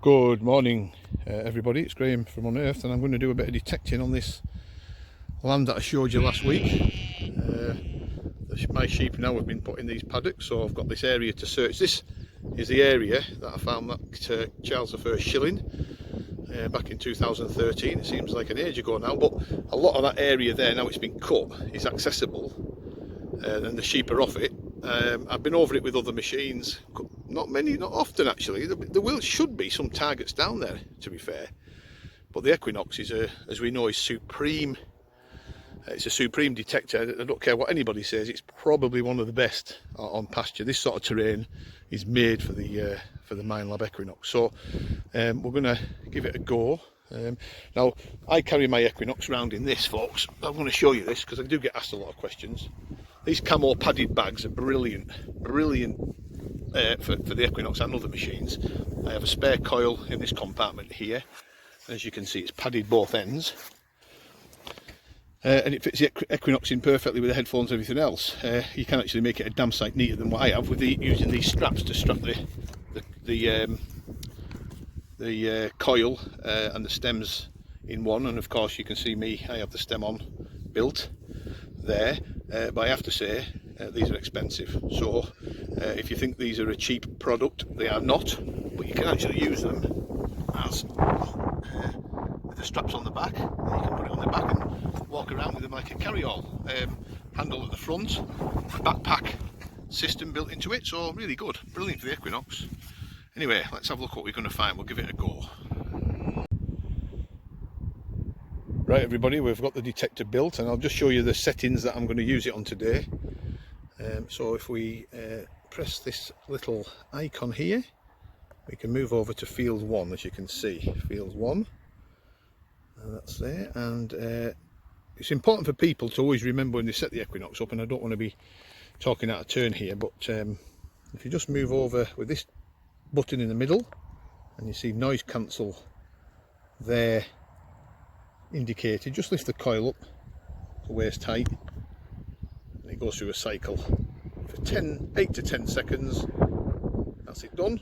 Good morning everybody, it's Graham from Unearthed, and I'm going to do a bit of detecting on this land that I showed you last week. My sheep now have been put in these paddocks, so I've got this area to search. This is the area that I found that Charles I shilling back in 2013. It seems like an age ago now, but a lot of that area there, now it's been cut, is accessible and the sheep are off it. I've been over it with other machines, not often actually. There should be some targets down there, to be fair, but the Equinox is, as we know, is supreme. It's a supreme detector. I don't care what anybody says, it's probably one of the best on pasture. This sort of terrain is made for the minelab Equinox, so we're going to give it a go. Now, I carry my Equinox around in this, folks. I'm going to show you this because I do get asked a lot of questions. These camo padded bags are brilliant for the Equinox and other machines. I have a spare coil in this compartment here. As you can see, it's padded both ends. And it fits the Equinox in perfectly with the headphones and everything else. You can actually make it a damn sight neater than what I have with using these straps to strap the coil and the stems in one. And of course you can see me, I have the stem on built there, but I have to say these are expensive. So if you think these are a cheap product, they are not, but you can actually use them as with the straps on the back. You can put it on the back and walk around with them like a carry-all. Handle at the front, backpack system built into it, so really good, brilliant for the Equinox. Anyway, let's have a look what we're going to find. We'll give it a go. Right everybody, we've got the detector built, and I'll just show you the settings that I'm going to use it on today. So if we press this little icon here, we can move over to field 1, as you can see, field 1, and that's there. And it's important for people to always remember when they set the Equinox up, and I don't want to be talking out of turn here, but if you just move over with this button in the middle, and you see noise cancel there indicated, just lift the coil up to waist height, and it goes through a cycle for 8 to 10 seconds. That's it done,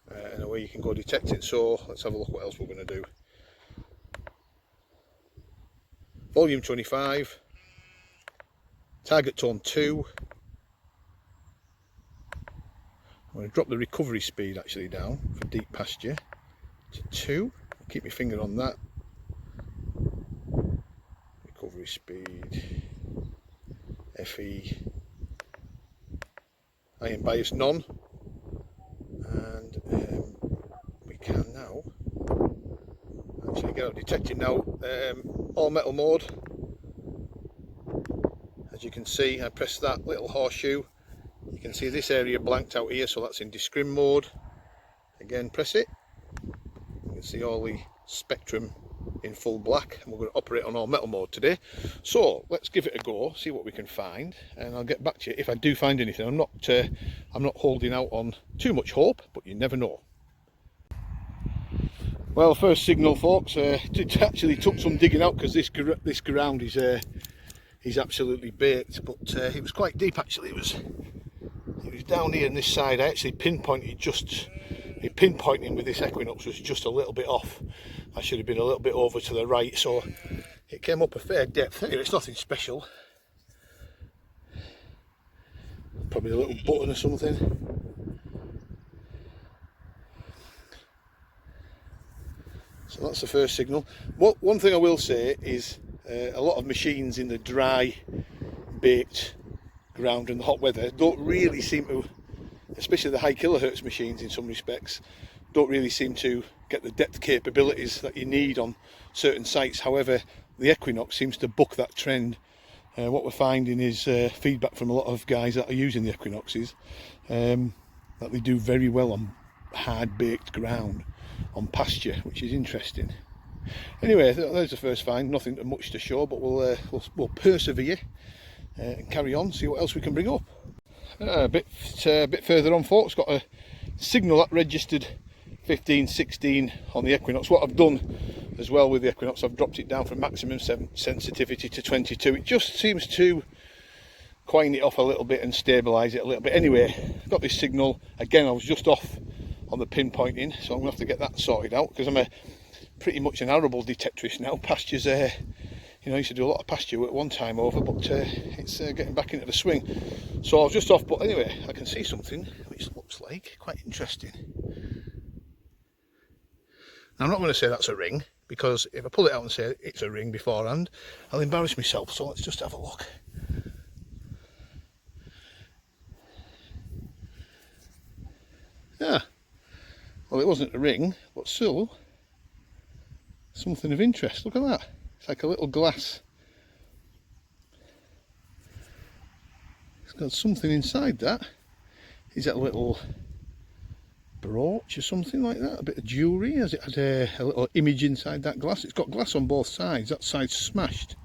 and away you can go detecting. So let's have a look what else we're going to do. Volume 25, target tone 2. I'm going to drop the recovery speed actually down for deep pasture to 2. Keep my finger on that. Recovery speed, FE, iron bias none, and we can now actually get out detecting now. All metal mode. As you can see, I press that little horseshoe. You can see this area blanked out here, so that's in discrim mode. Again, press it. You can see all the spectrum in full black, and we're going to operate on all metal mode today. So let's give it a go, see what we can find, and I'll get back to you if I do find anything. I'm not holding out on too much hope, but you never know. Well, first signal, folks. It actually took some digging out because this ground is absolutely baked, but it was quite deep actually. It was down here on this side. I actually pinpointing with this Equinox was just a little bit off. I should have been a little bit over to the right, so it came up a fair depth. Anyway, it's nothing special. Probably a little button or something. So that's the first signal. One thing I will say is a lot of machines in the dry, baked ground and the hot weather don't really seem to, especially the high kilohertz machines in some respects, don't really seem to get the depth capabilities that you need on certain sites. However, the Equinox seems to buck that trend. What we're finding is feedback from a lot of guys that are using the Equinoxes, that they do very well on hard baked ground, on pasture, which is interesting. Anyway, there's the first find. Nothing much to show, but we'll persevere and carry on, see what else we can bring up. A bit further on, folks, got a signal that registered 15-16 on the Equinox. What I've done as well with the Equinox, I've dropped it down from maximum sensitivity to 22. It just seems to quieten it off a little bit and stabilise it a little bit. Anyway, got this signal again. I was just off on the pinpointing, so I'm going to have to get that sorted out, because I'm pretty much an arable detectorist now. Pastures, you know, I used to do a lot of pasture work one time over, but it's getting back into the swing. So I was just off, but anyway, I can see something which looks like quite interesting. Now, I'm not going to say that's a ring, because if I pull it out and say it's a ring beforehand, I'll embarrass myself. So let's just have a look. Yeah, well, it wasn't a ring, but still something of interest. Look at that. It's like a little glass. It's got something inside that. Is that a little brooch or something like that? A bit of jewellery? Has it had a little image inside that glass? It's got glass on both sides. That side's smashed.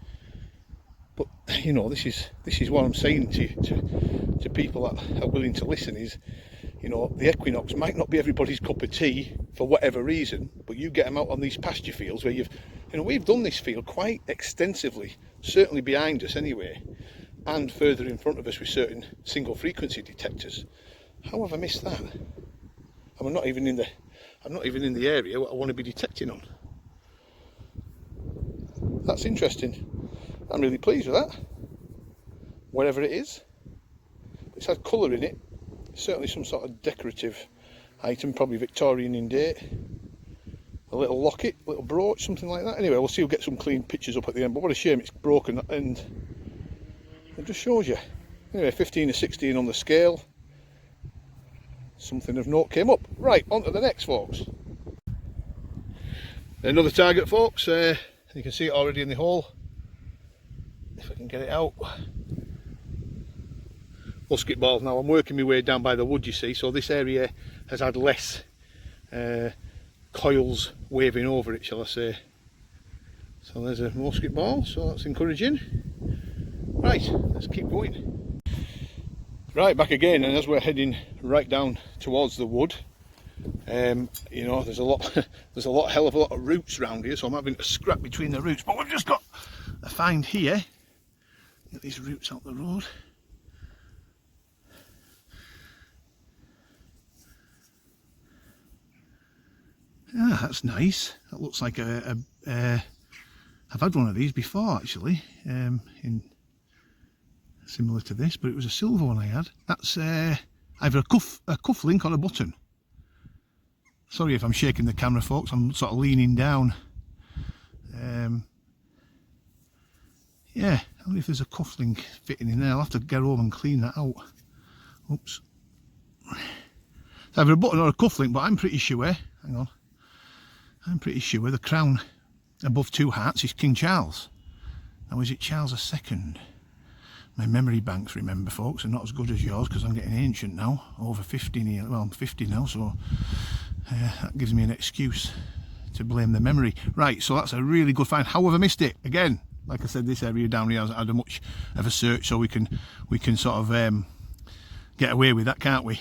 But you know, this is what I'm saying to people that are willing to listen is, you know, the equinox might not be everybody's cup of tea for whatever reason, but you get them out on these pasture fields where we've done this field quite extensively, certainly behind us anyway, and further in front of us with certain single frequency detectors. How have I missed that? And I'm not even in the area what I want to be detecting on. That's interesting. I'm really pleased with that. Whatever it is, it's had colour in it. Certainly some sort of decorative item, probably Victorian in date. A little locket, little brooch, something like that. Anyway, we'll see. We'll get some clean pictures up at the end. But what a shame it's broken, and it just shows you. Anyway, 15 to 16 on the scale. Something of note came up. Right, on to the next, folks. Another target, folks. You can see it already in the hole. If I can get it out. Musket ball. Now I'm working my way down by the wood, you see, so this area has had less coils waving over it, shall I say. So there's a musket ball, so that's encouraging. Right, let's keep going. Right, back again, and as we're heading right down towards the wood, you know, there's a hell of a lot of roots around here, so I'm having to scrap between the roots. But we've just got a find here. Get these roots out the road. Ah, that's nice. That looks like I've had one of these before, actually, in similar to this, but it was a silver one I had. That's either a cufflink or a button. Sorry if I'm shaking the camera, folks. I'm sort of leaning down. Yeah, I wonder if there's a cufflink fitting in there. I'll have to get home and clean that out. Oops. It's either a button or a cufflink, but I'm pretty sure. Hang on. I'm pretty sure the crown above two hearts is King Charles. Now, is it Charles II? My memory banks, remember, folks, are not as good as yours, because I'm getting ancient now, over 50 nearly. Well, I'm 50 now, so that gives me an excuse to blame the memory. Right, so that's a really good find. How have I missed it? Again, like I said, this area down here hasn't had much of a search, so we can sort of get away with that, can't we?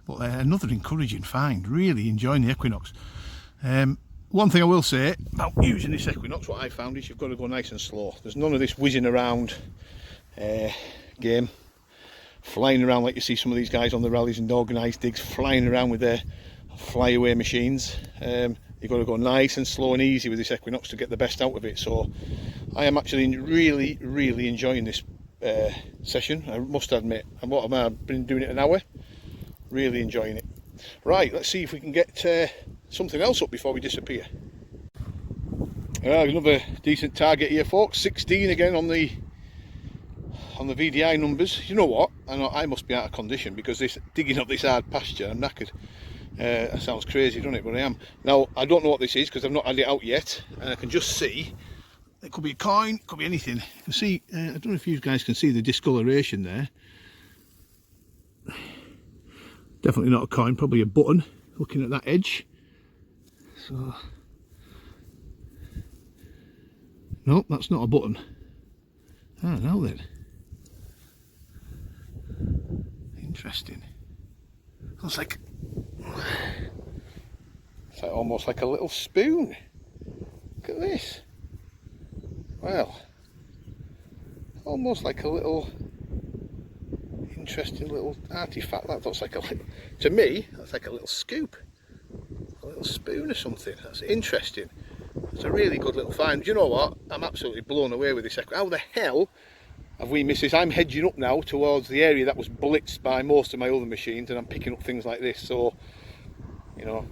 But another encouraging find. Really enjoying the equinox. One thing I will say about using this equinox, what I found is you've got to go nice and slow. There's none of this whizzing around game, flying around like you see some of these guys on the rallies and organised digs, flying around with their flyaway machines. You've got to go nice and slow and easy with this equinox to get the best out of it. So I am actually really enjoying this session, I must admit. And what I've been doing it an hour, really enjoying it. Right, let's see if we can get something else up before we disappear. Another decent target here, folks. 16 again on the VDI numbers. You know what? I must be out of condition, because digging up this hard pasture, I'm knackered. That sounds crazy, doesn't it? But I am. Now, I don't know what this is, because I've not had it out yet, and I can just see it could be a coin, it could be anything. You can see, I don't know if you guys can see the discoloration there. Definitely not a coin, probably a button, looking at that edge. So, nope, that's not a button. Ah, now then. Interesting. Looks like, it's like almost like a little spoon. Look at this. Well, almost like a little interesting little artifact. That looks like to me, that's like a little scoop. little spoon or something. That's interesting. It's a really good little find. Do you know what? I'm absolutely blown away with this. How the hell have we missed this? I'm hedging up now towards the area that was blitzed by most of my other machines, and I'm picking up things like this. So, you know,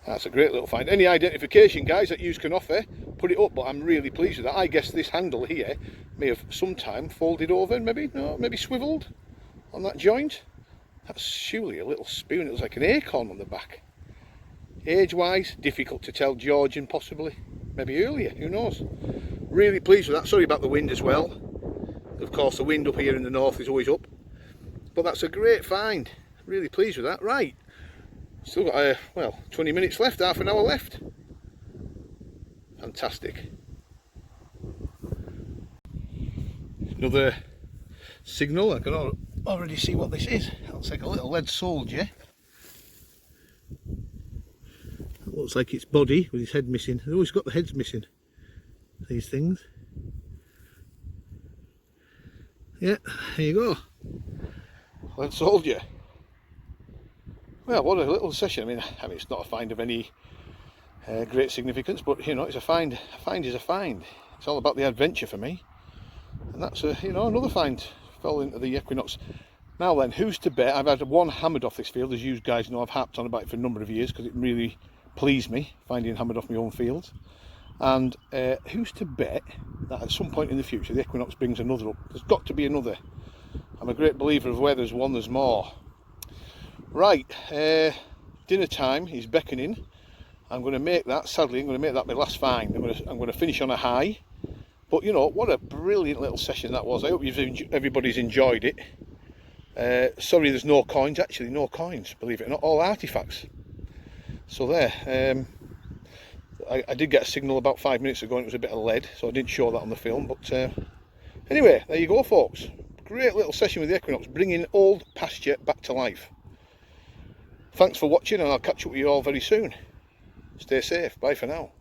that's a great little find. Any identification, guys, that you can offer, put it up. But I'm really pleased with that. I guess this handle here may have sometime folded over, maybe, no, maybe swiveled on that joint. That's surely a little spoon. It looks like an acorn on the back. Age-wise, difficult to tell. Georgian, possibly, maybe earlier. Who knows? Really pleased with that. Sorry about the wind as well. Of course, the wind up here in the north is always up. But that's a great find. Really pleased with that. Right. Still got, well, 20 minutes left, half an hour left. Fantastic. Another signal. I can already see what this is. Looks like a little lead soldier. That looks like its body with its head missing. They've always got the heads missing, these things. Yeah, there you go. Lead soldier. Well, what a little session. I mean, it's not a find of any great significance, but you know, it's a find. A find is a find. It's all about the adventure for me. And that's you know, another find. Fell into the equinox. Now then, who's to bet? I've had one hammered off this field, as you guys know. I've harped on about it for a number of years because it really pleased me, finding hammered off my own fields. And who's to bet that at some point in the future the equinox brings another up? There's got to be another. I'm a great believer of where there's one, there's more. Right, dinner time is beckoning. I'm going to make that, sadly, I'm going to make that my last find. I'm going to finish on a high. But you know, what a brilliant little session that was. I hope everybody's enjoyed it. Sorry there's no coins, actually no coins, believe it or not, all artifacts. So there, I did get a signal about 5 minutes ago and it was a bit of lead, so I didn't show that on the film. But anyway, there you go folks. Great little session with the equinox, bringing old pasture back to life. Thanks for watching and I'll catch up with you all very soon. Stay safe, bye for now.